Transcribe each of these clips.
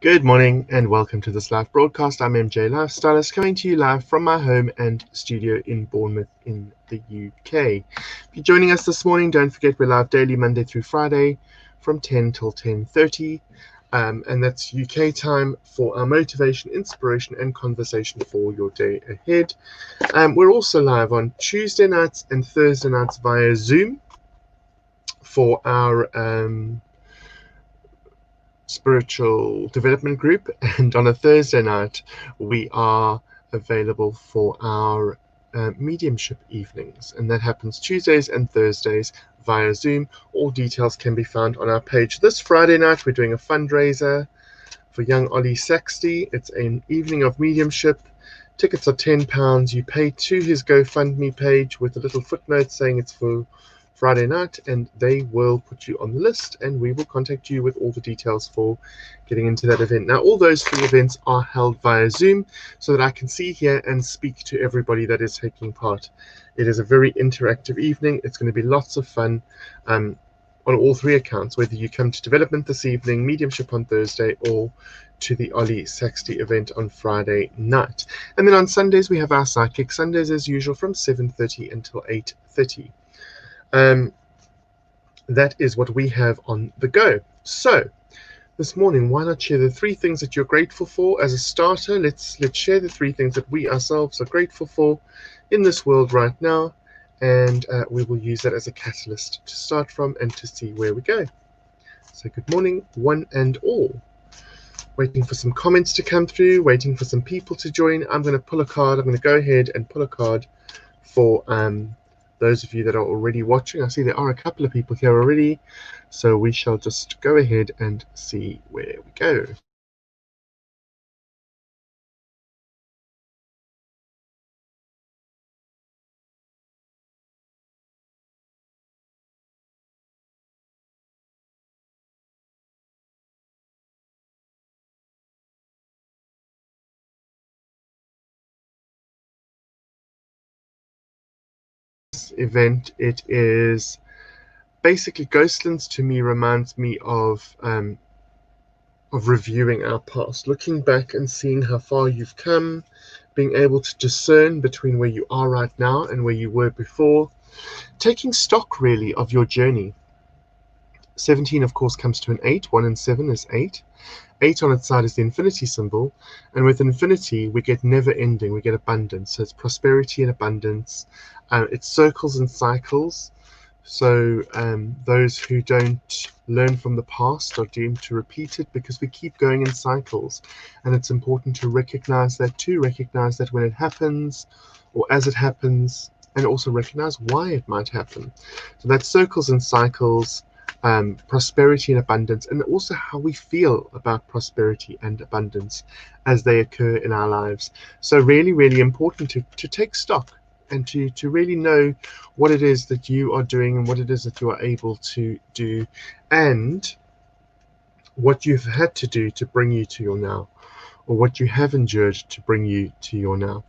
Good morning and welcome to this live broadcast. I'm MJ Lifestylist coming to you live from my home and studio in Bournemouth in the UK. If you're joining us this morning, don't forget we're live daily Monday through Friday from 10 till 10:30. And that's UK time for our motivation, inspiration and conversation for your day ahead. We're also live on Tuesday nights and Thursday nights via Zoom for our spiritual development group, and on a Thursday night we are available for our mediumship evenings, and that happens Tuesdays and Thursdays via Zoom. All details can be found on our page. This Friday night we're doing a fundraiser for young Ollie Saxty. It's an evening of mediumship. Tickets are £10. You pay to his GoFundMe page with a little footnote saying it's for Friday night, and they will put you on the list and we will contact you with all the details for getting into that event. Now, all those three events are held via Zoom so that I can see here and speak to everybody that is taking part. It is a very interactive evening. It's going to be lots of fun on all three accounts, whether you come to development this evening, mediumship on Thursday, or to the Ollie Saxty event on Friday night. And then on Sundays we have our Psychic Sundays as usual from 7:30 until 8:30. That is what we have on the go. So this morning, why not share the three things that you're grateful for? As a starter, let's share the three things that we ourselves are grateful for in this world right now, and we will use that as a catalyst to start from and to see where we go. So good morning, one and all. Waiting for some comments to come through, waiting for some people to join. I'm going to pull a card. I'm going to go ahead and pull a card for those of you that are already watching. I see there are a couple of people here already, so we shall just go ahead and see where we go. This event, it is basically Ghostlands. To me, reminds me of reviewing our past, looking back and seeing how far you've come, being able to discern between where you are right now and where you were before, taking stock really of your journey. 17 of course comes to an 8. 1 and 7 is 8. 8 on its side is the infinity symbol, and with infinity we get never ending, we get abundance. So it's prosperity and abundance. It's circles and cycles. So those who don't learn from the past are doomed to repeat it, because we keep going in cycles, and it's important to recognize that when it happens or as it happens, and also recognize why it might happen. So that's circles and cycles, prosperity and abundance, and also how we feel about prosperity and abundance as they occur in our lives. So really, really important to take stock and to really know what it is that you are doing and what it is that you are able to do, and what you've had to do to bring you to your now, or what you have endured to bring you to your now.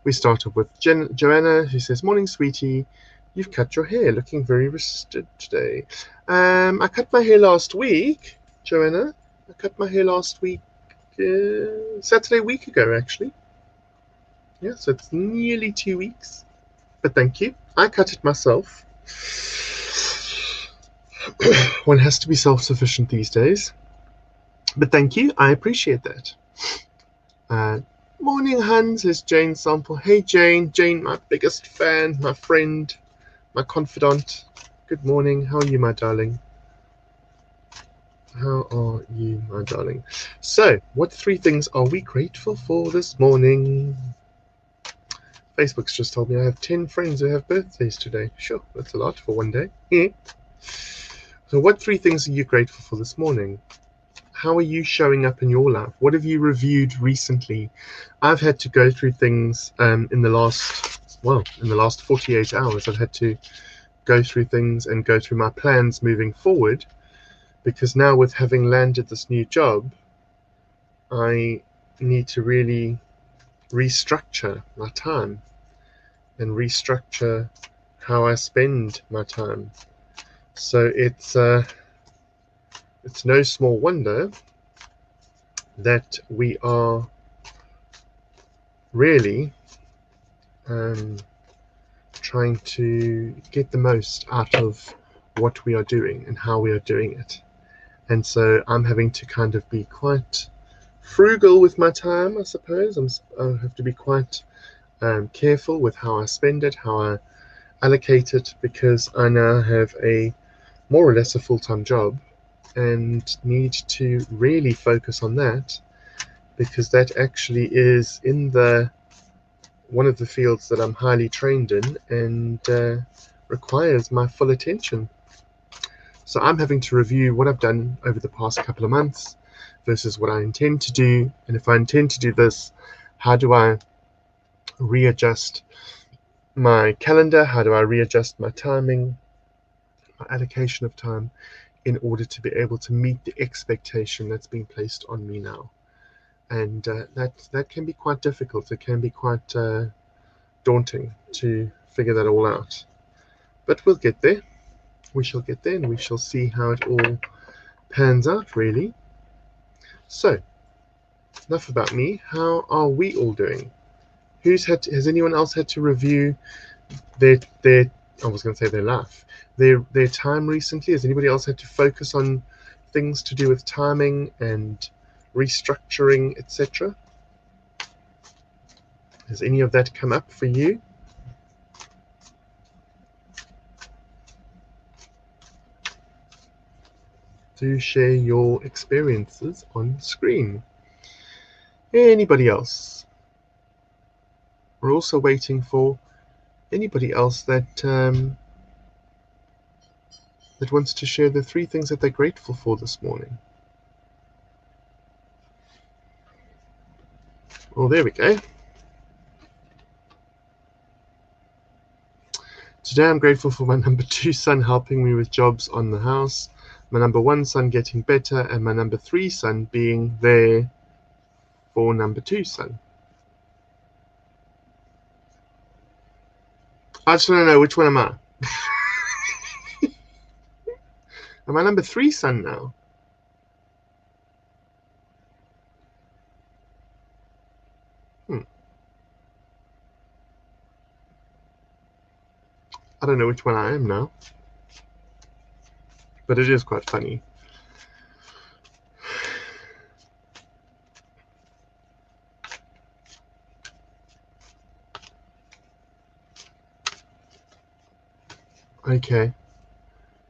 We started with Joanna, who says, morning sweetie, you've cut your hair, looking very rested today. I cut my hair last week, Joanna. I cut my hair last week, Saturday, a week ago actually. Yeah, so it's nearly 2 weeks. But thank you. I cut it myself. One has to be self-sufficient these days. But thank you. I appreciate that. Morning, Hun, says Jane Sample. Hey, Jane. Jane, my biggest fan, my friend, my confidant. Good morning. How are you, my darling? How are you, my darling? So, what three things are we grateful for this morning? Facebook's just told me I have 10 friends who have birthdays today. Sure, that's a lot for one day. Yeah. So what three things are you grateful for this morning? How are you showing up in your life? What have you reviewed recently? I've had to go through things in the last 48 hours. I've had to go through things and go through my plans moving forward, because now with having landed this new job, I need to really restructure my time and restructure how I spend my time. So it's no small wonder that we are really trying to get the most out of what we are doing and how we are doing it. And so I'm having to kind of be quite frugal with my time, I suppose. I have to be quite careful with how I spend it, how I allocate it, because I now have a more or less a full-time job and need to really focus on that, because that actually is in the one of the fields that I'm highly trained in and requires my full attention. So I'm having to review what I've done over the past couple of months versus what I intend to do. And if I intend to do this, how do I readjust my calendar? How do I readjust my timing, my allocation of time, in order to be able to meet the expectation that's been placed on me now? And that can be quite difficult. It can be quite daunting to figure that all out. But we'll get there. We shall get there, and we shall see how it all pans out, really. So, enough about me. How are we all doing? Has anyone else had to review their I was going to say their life, their time recently? Has anybody else had to focus on things to do with timing and restructuring, etc.? Has any of that come up for you? Do share your experiences on screen. Anybody else? We're also waiting for anybody else that that wants to share the 3 things that they're grateful for this morning. Well, there we go. Today I'm grateful for my number 2 son helping me with jobs on the house, my number 1 son getting better, and my number 3 son being there for number 2 son. I just want to know, which one am I? Am I number 3 son now? I don't know which one I am now, but it is quite funny. Okay,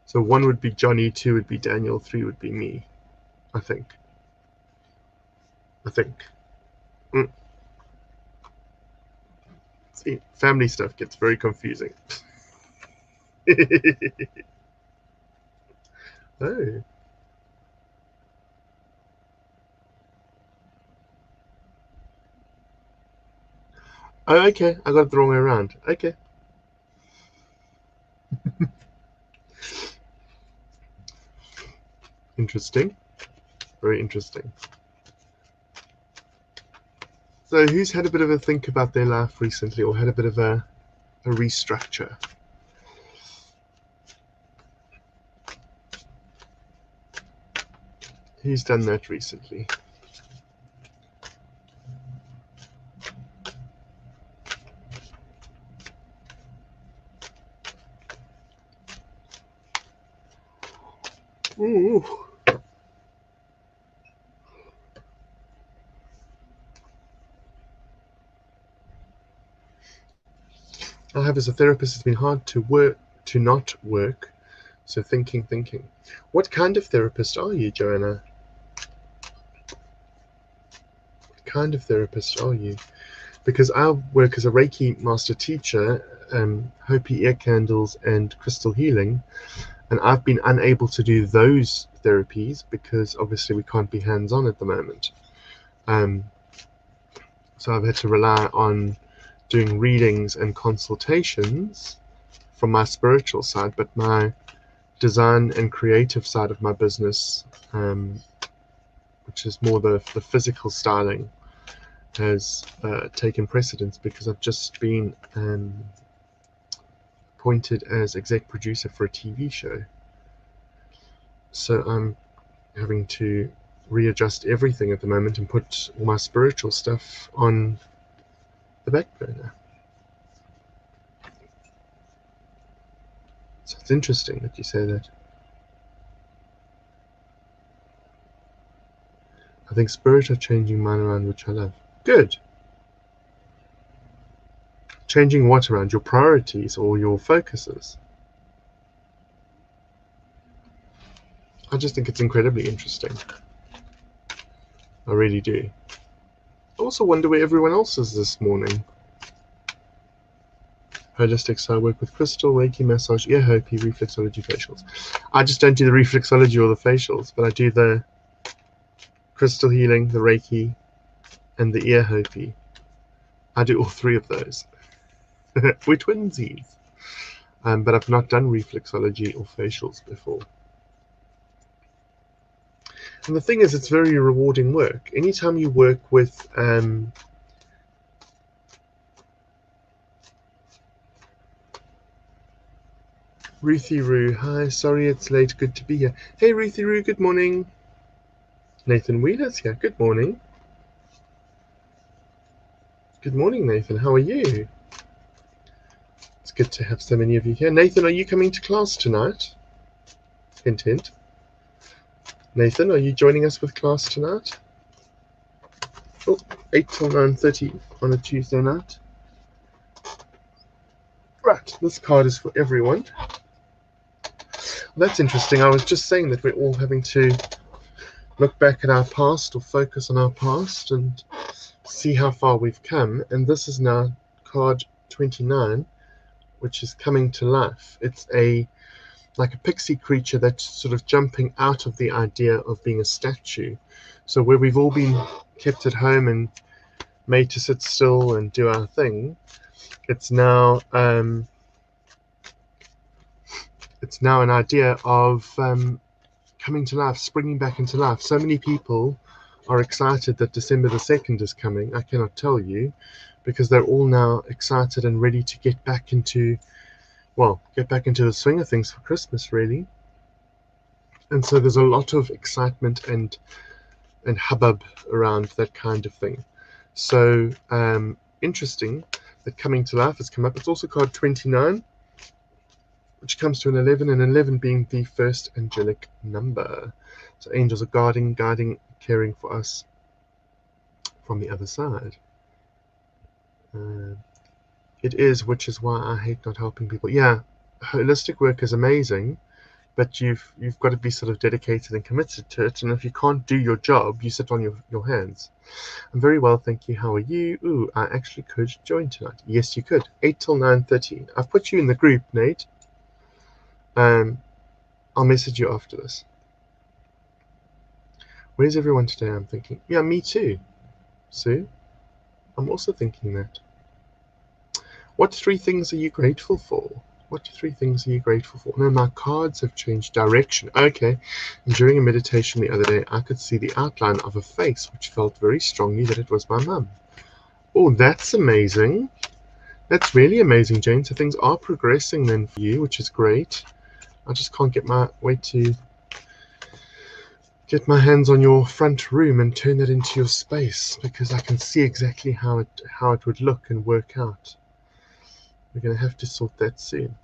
so 1 would be Johnny, 2 would be Daniel, 3 would be me, I think. See, family stuff gets very confusing. Oh. Oh, okay. I got it the wrong way around. Okay. Interesting. Very interesting. So who's had a bit of a think about their life recently, or had a bit of a restructure? Who's done that recently? Ooh. I have, as a therapist, it's been hard to not work. So thinking. What kind of therapist are you, Joanna? What kind of therapist are you? Because I work as a Reiki master teacher, Hopi ear candles and crystal healing, and I've been unable to do those therapies because obviously we can't be hands-on at the moment. So I've had to rely on doing readings and consultations from my spiritual side, but my design and creative side of my business, which is more the physical styling, has taken precedence because I've just been appointed as exec producer for a TV show. So I'm having to readjust everything at the moment and put all my spiritual stuff on the back burner. So it's interesting that you say that. I think spirit are changing mine around, which I love. Good. Changing what around? Your priorities or your focuses? I just think it's incredibly interesting. I really do. I also wonder where everyone else is this morning. Holistic, so I work with crystal, Reiki, massage, ear Hopi, reflexology, facials. I just don't do the reflexology or the facials, but I do the crystal healing, the Reiki, and the ear Hopi. I do all three of those. We're twinsies. But I've not done reflexology or facials before. And the thing is, it's very rewarding work. Anytime you work with Ruthie Roo, hi, sorry it's late, good to be here. Hey Ruthie Roo, good morning. Nathan Wheeler's here, good morning. Good morning, Nathan, how are you? It's good to have so many of you here. Nathan, are you coming to class tonight? Hint, hint. Nathan, are you joining us with class tonight? Oh, 8 till 9:30 on a Tuesday night. Right, this card is for everyone. That's interesting. I was just saying that we're all having to look back at our past or focus on our past and see how far we've come. And this is now card 29, which is coming to life. It's like a pixie creature that's sort of jumping out of the idea of being a statue. So where we've all been kept at home and made to sit still and do our thing, it's now an idea of coming to life, springing back into life. So many people are excited that December the 2nd is coming. I cannot tell you, because they're all now excited and ready to get back into the swing of things for Christmas, really. And so there's a lot of excitement and hubbub around that kind of thing. So interesting that coming to life has come up. It's also card 29, which comes to an 11, and 11 being the first angelic number. So angels are guarding, caring for us from the other side. It is, which is why I hate not helping people. Yeah, holistic work is amazing, but you've got to be sort of dedicated and committed to it. And if you can't do your job, you sit on your hands. I'm very well, thank you. How are you? Ooh, I actually could join tonight. Yes, you could. 8 till 9:30. I've put you in the group, Nate. I'll message you after this. Where's everyone today? I'm thinking. Yeah, me too. Sue? I'm also thinking that. What 3 things are you grateful for? What 3 things are you grateful for? No, my cards have changed direction. Okay. And during a meditation the other day, I could see the outline of a face, which felt very strongly that it was my mum. Oh, that's amazing. That's really amazing, Jane. So things are progressing then for you, which is great. I just can't get my hands on your front room and turn that into your space, because I can see exactly how it would look and work out. We're going to have to sort that soon.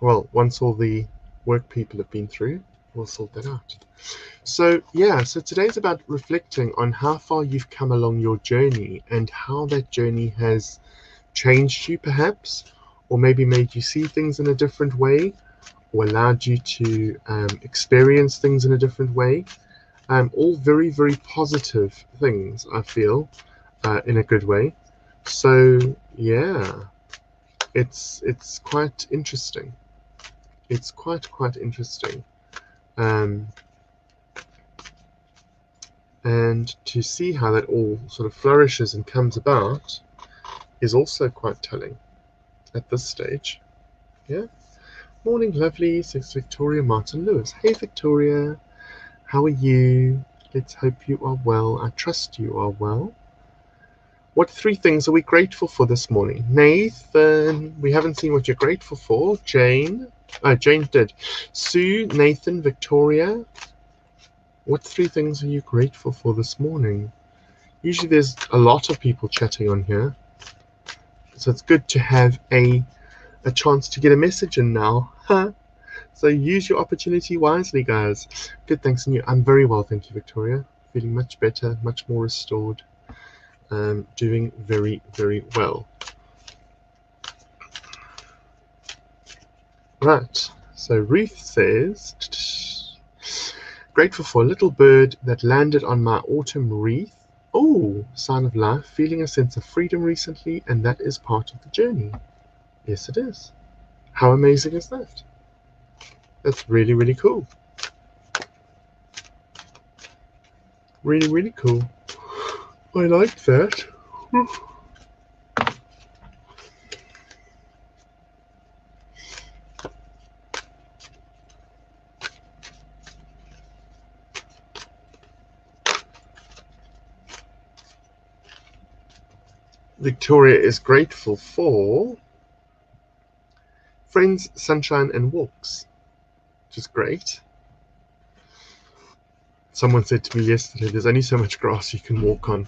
Well, once all the work people have been through, we'll sort that out. So yeah, so today's about reflecting on how far you've come along your journey and how that journey has changed you, perhaps, or maybe made you see things in a different way, or allowed you to experience things in a different way. All very, very positive things, I feel, in a good way. So yeah, it's quite interesting. It's quite interesting. And to see how that all sort of flourishes and comes about is also quite telling at this stage. Yeah. Morning, lovely, says Victoria Martin Lewis. Hey, Victoria. How are you? Let's hope you are well. I trust you are well. What 3 things are we grateful for this morning? Nathan, we haven't seen what you're grateful for. Jane. Oh, Jane did. Sue, Nathan, Victoria. What 3 things are you grateful for this morning? Usually there's a lot of people chatting on here, so it's good to have a chance to get a message in now. So use your opportunity wisely, guys. Good, thanks. And you? I'm very well, thank you, Victoria. Feeling much better, much more restored. Doing very, very well. Right, so Ruth says, grateful for a little bird that landed on my autumn wreath. Oh, sign of life, feeling a sense of freedom recently, and that is part of the journey. Yes, it is. How amazing is that? That's really, really cool. Really, really cool. I like that. Victoria is grateful for friends, sunshine, and walks, which is great. Someone said to me yesterday, there's only so much grass you can walk on.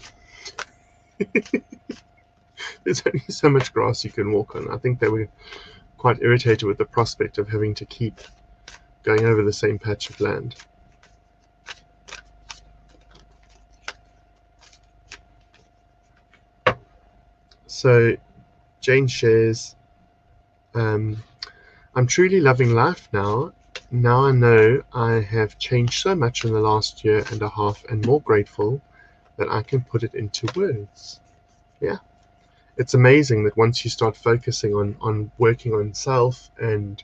There's only so much grass you can walk on. I think they were quite irritated with the prospect of having to keep going over the same patch of land. So Jane shares, I'm truly loving life now. Now I know I have changed so much in the last year and a half, and more grateful that I can put it into words. Yeah. It's amazing that once you start focusing on working on self and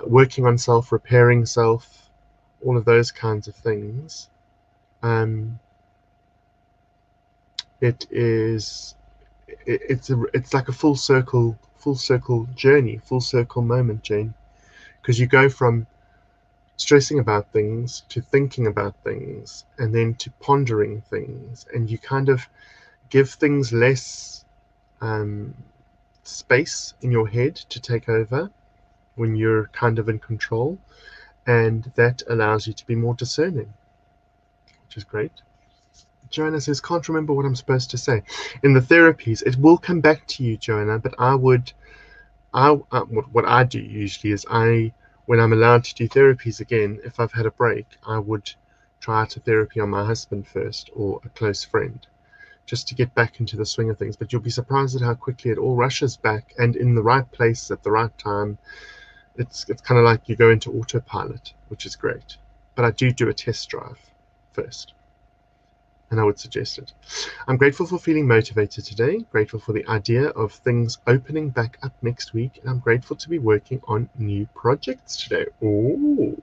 working on self, repairing self, all of those kinds of things, it's like a full circle journey, full circle moment, Jane, because you go from stressing about things to thinking about things and then to pondering things, and you kind of give things less space in your head to take over when you're kind of in control, and that allows you to be more discerning, which is great. Joanna says, can't remember what I'm supposed to say. In the therapies, it will come back to you, Joanna, but what I do usually is when I'm allowed to do therapies again, if I've had a break, I would try out a therapy on my husband first or a close friend, just to get back into the swing of things. But you'll be surprised at how quickly it all rushes back, and in the right place at the right time. It's kind of like you go into autopilot, which is great. But I do a test drive first, and I would suggest it. I'm grateful for feeling motivated today, grateful for the idea of things opening back up next week, and I'm grateful to be working on new projects today. Oh,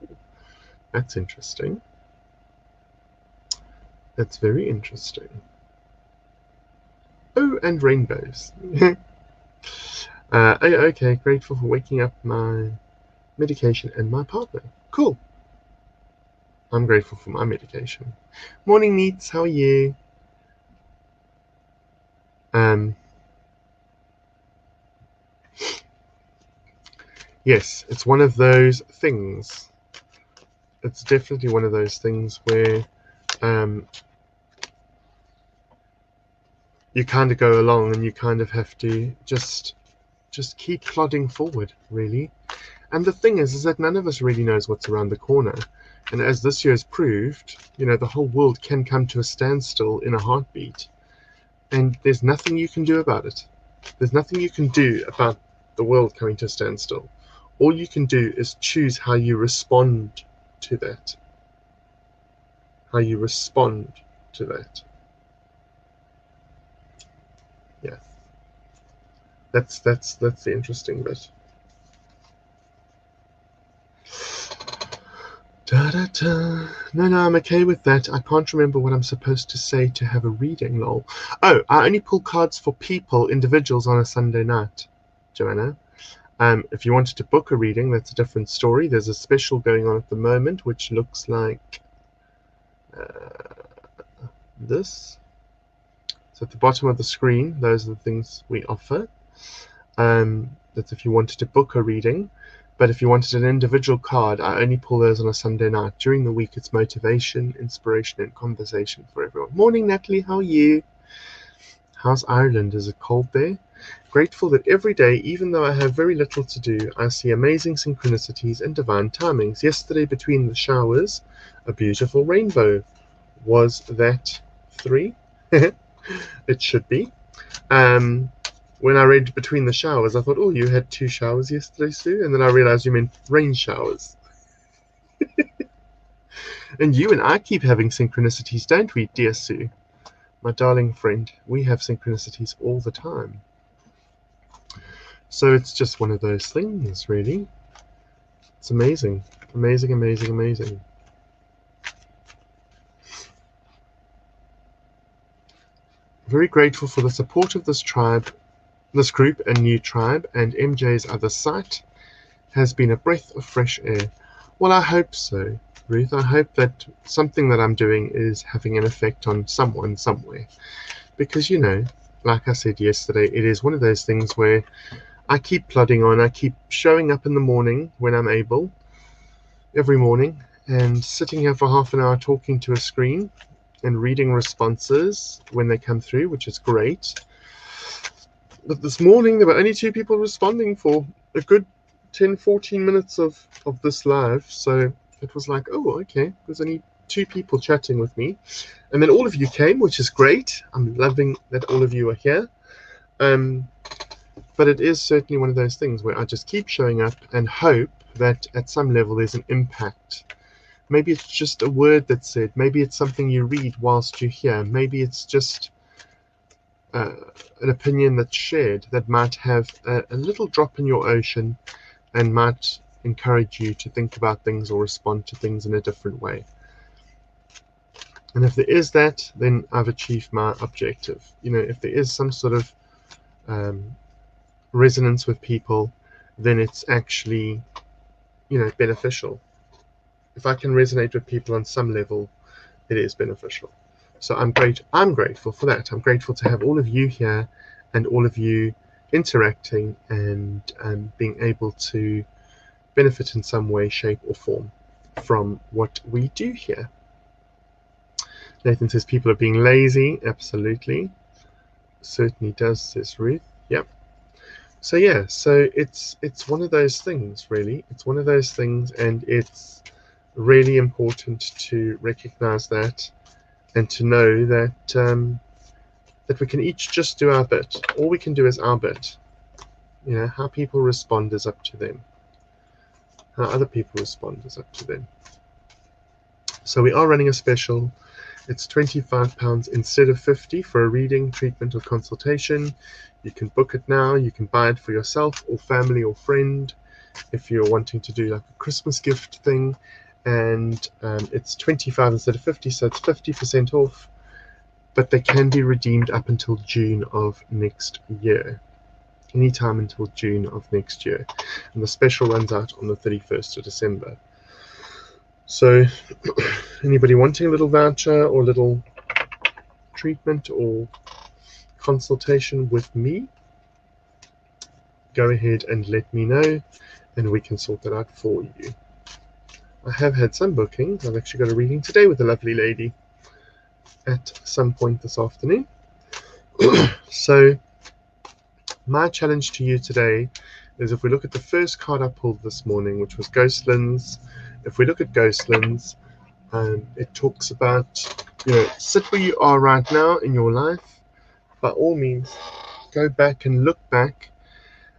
that's interesting. That's very interesting. Oh, and rainbows. Okay, grateful for waking up my medication and my partner. Cool. I'm grateful for my medication. Morning, Neats. How are you? Yes, it's one of those things. It's definitely one of those things where you kind of go along and you kind of have to just keep plodding forward, really. And the thing is that none of us really knows what's around the corner. And as this year has proved, the whole world can come to a standstill in a heartbeat. And there's nothing you can do about it. There's nothing you can do about the world coming to a standstill. All you can do is choose how you respond to that. How you respond to that. Yeah. That's the interesting bit. Da-da-da. No, I'm okay with that. I can't remember what I'm supposed to say to have a reading, lol. Oh, I only pull cards for people, individuals, on a Sunday night, Joanna. If you wanted to book a reading, that's a different story. There's a special going on at the moment, which looks like this. So at the bottom of the screen, those are the things we offer. That's if you wanted to book a reading. But if you wanted an individual card, I only pull those on a Sunday night. During the week, it's motivation, inspiration, and conversation for everyone. Morning, Natalie. How are you? How's Ireland? Is it cold there? Grateful that every day, even though I have very little to do, I see amazing synchronicities and divine timings. Yesterday, between the showers, a beautiful rainbow. Was that 3? It should be. When I read between the showers, I thought, oh, you had 2 showers yesterday, Sue? And then I realized you meant rain showers. And you and I keep having synchronicities, don't we, dear Sue? My darling friend, we have synchronicities all the time. So it's just one of those things, really. It's amazing. Amazing, amazing, amazing. Very grateful for the support of this tribe, this group and new tribe, and MJ's other site has been a breath of fresh air. Well, I hope so, Ruth. I hope that something that I'm doing is having an effect on someone somewhere. Because, you know, like I said yesterday, it is one of those things where I keep plodding on. I keep showing up in the morning when I'm able, every morning, and sitting here for half an hour talking to a screen and reading responses when they come through, which is great. But this morning, there were only 2 people responding for a good 10-14 minutes of this live. So it was like, oh, okay, there's only 2 people chatting with me. And then all of you came, which is great. I'm loving that all of you are here. But it is certainly one of those things where I just keep showing up and hope that at some level there's an impact. Maybe it's just a word that's said. Maybe it's something you read whilst you're here. Maybe it's just an opinion that's shared that might have a little drop in your ocean and might encourage you to think about things or respond to things in a different way. And if there is that, then I've achieved my objective. You know, if there is some sort of resonance with people, then it's actually, you know, beneficial. If I can resonate with people on some level, it is beneficial. So I'm grateful for that. I'm grateful to have all of you here and all of you interacting and being able to benefit in some way, shape, or form from what we do here. Nathan says people are being lazy. Absolutely. Certainly does, says Ruth. Yep. So yeah, so it's one of those things, really. It's one of those things, and it's really important to recognize that and to know that that we can each just do our bit. All we can do is our bit. You know, how people respond is up to them. How other people respond is up to them. So we are running a special. It's £25 instead of £50 for a reading, treatment, or consultation. You can book it now. You can buy it for yourself or family or friend if you're wanting to do like a Christmas gift thing. And it's 25 instead of 50, so it's 50% off. But they can be redeemed up until June of next year. Anytime until June of next year. And the special runs out on the 31st of December. So anybody wanting a little voucher or a little treatment or consultation with me, go ahead and let me know and we can sort that out for you. I have had some bookings. I've actually got a reading today with a lovely lady at some point this afternoon. So my challenge to you today is, if we look at the first card I pulled this morning, which was Ghostlands. If we look at Ghostlands, it talks about, you know, sit where you are right now in your life. By all means, go back and look back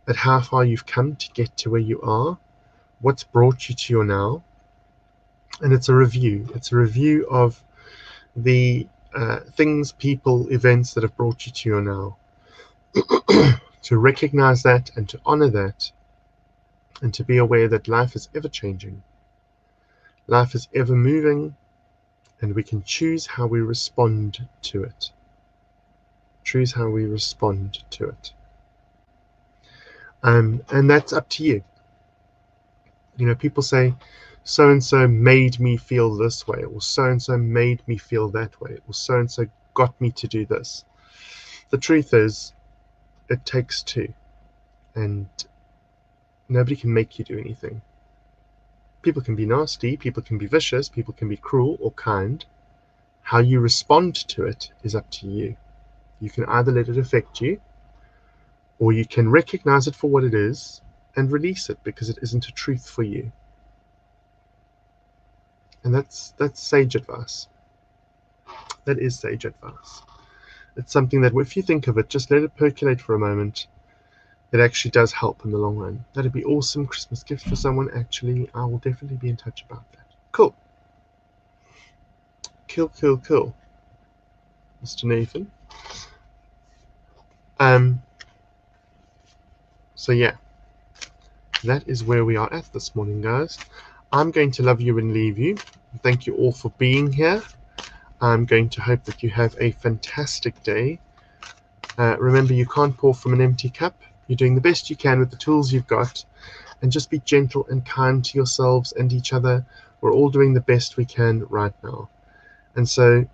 at how far you've come to get to where you are, what's brought you to your now. And it's a review. It's a review of the things, people, events that have brought you to your now. To recognize that and to honor that, and to be aware that life is ever changing. Life is ever moving, and we can choose how we respond to it. Choose how we respond to it. And that's up to you. You know, people say, so-and-so made me feel this way, or so-and-so made me feel that way, or so-and-so got me to do this. The truth is, it takes two. And Nobody can make you do anything. People can be nasty, people can be vicious, people can be cruel or kind. How you respond to it is up to you. You can either let it affect you, or you can recognize it for what it is and release it because it isn't a truth for you. And that's sage advice. That is sage advice. It's something that if you think of it, just let it percolate for a moment. It actually does help in the long run. That'd be awesome Christmas gift for someone. Actually, I will definitely be in touch about that. Cool. Cool. Mr. Nathan. So yeah, that is where we are at this morning, guys. I'm going to love you and leave you. Thank you all for being here. I'm going to hope that you have a fantastic day. Remember, you can't pour from an empty cup. You're doing the best you can with the tools you've got, and just be gentle and kind to yourselves and each other. We're all doing the best we can right now. And so,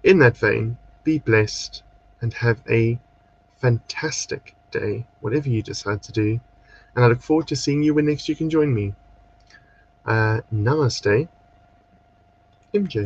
in that vein, be blessed and have a fantastic day, whatever you decide to do. And I look forward to seeing you when next you can join me. Namaste. MJ.